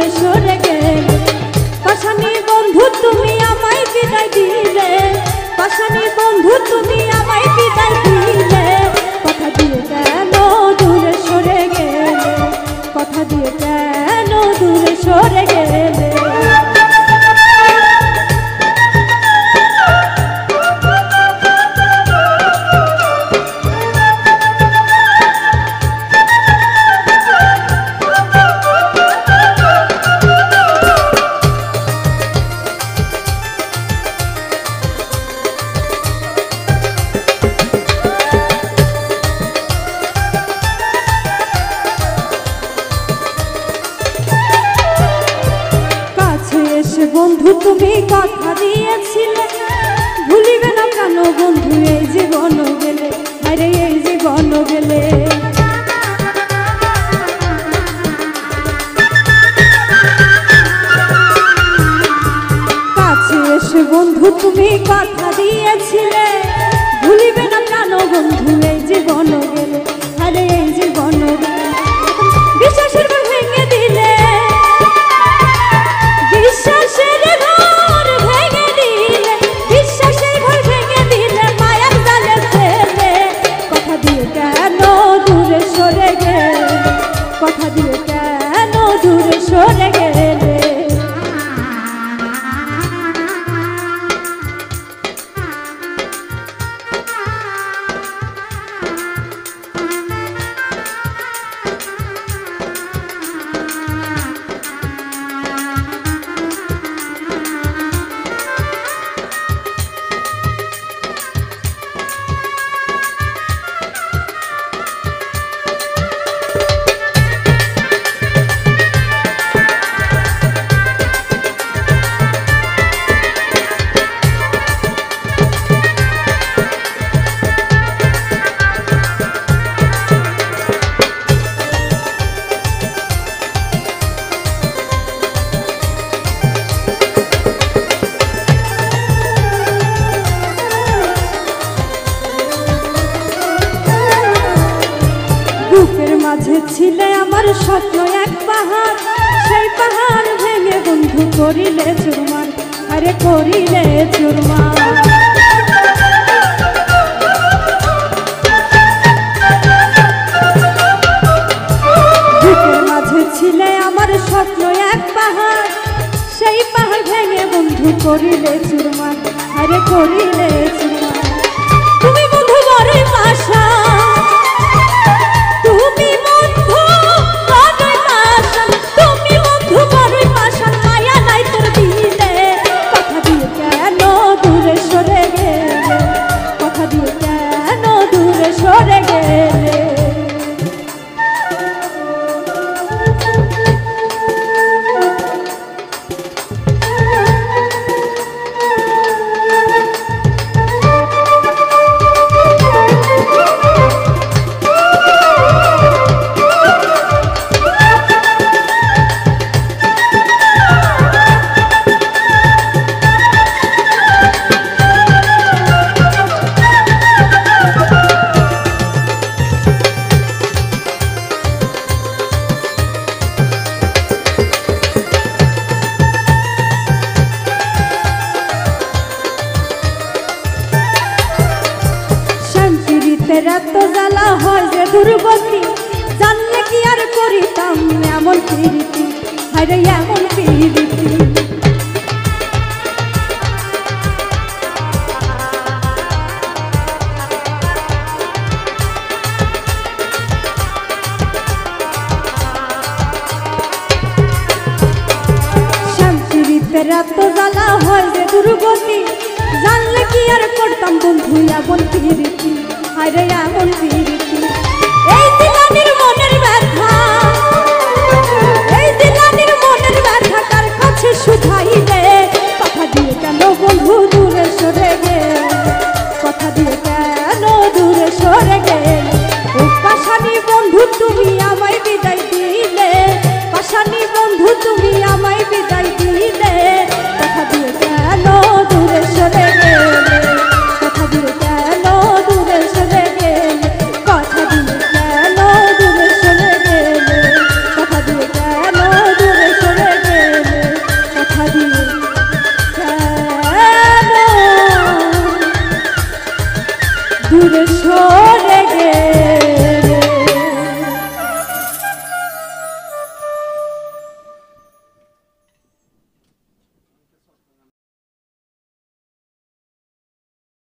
দূরে সরে গেলে। পাশানি বন্ধু তুমি আমায় বিদায় দিলে, পাশানি বন্ধু তুমি আমায় বিদায় দিলে। কথা দিয়ে কেন দূরে সরে গেলে, কথা দিয়ে কেন দূরে সরে গেলে। বন্ধু তুমি কথা দিয়েছিলে, ভুলিবে না কেন বন্ধু এই জীবন গেলে, আরে এই জীবন গেলে। কাছে এসে বন্ধু তুমি কথা দিয়েছিলে, ভুলিবে না কেন বন্ধু এই জীবন গেলে, আরে এই জীবন গেলে। বিশ্বাসের ঘর ভেঙে দিলে, বিশ্বাসের ঘর ভেঙে দিলে, বিশ্বাসের ঘর ভেঙে দিলে, মায়ার জালে ফেলে। কথা দিয়ে কেন দূরে সরে গেলে, কথা দিয়ে কেন দূরে সরে গেলে। বুকের মাঝে ছিলে আমার স্বপ্ন এক পাহাড়, সেই পাহাড় ভেঙে বন্ধু করিলে চুরমার, আরে করিলে চুরমার। বুকের মাঝে ছিলে আমার স্বপ্ন এক পাহাড়, সেই পাহাড় ভেঙে বন্ধু করিলে চুরমার, আরে করিলে চুরমার। তুমি বন্ধু বড়ই পাশা, তুমি বন্ধু বড়ই পাশান, তুমি বন্ধু বড়ই পাশান, মায়া নাই তোর দিলে। কথা দিয়ে কেন দূরে সরে গেলে, কথা দিয়ে কেন দূরে সরে গেলে। এত জ্বালা হয় যে দুর্গতি, জানলে কি আর করিতাম এমন প্রীতি, আরে এমন প্রীতি। শান্তির এত জ্বালা হয় যে দুর্গতি, জানলে কি আর করতাম বন্ধু এমন প্রীতি, আরে এমন প্রীতি। এই দিলানির মনের ব্যথা, এই দিলানির মনের ব্যথা কার কাছে শুধাইলে। কথা দিয়ে কেন বন্ধু দূরে সরে গেলে, কথা দিয়ে কেন দূরে সরে গেলে। ও পাশানি বন্ধু তুমি আমায় বিদায় দিলে, পাশানি বন্ধু তুমি আমায় বিদায় দিলে।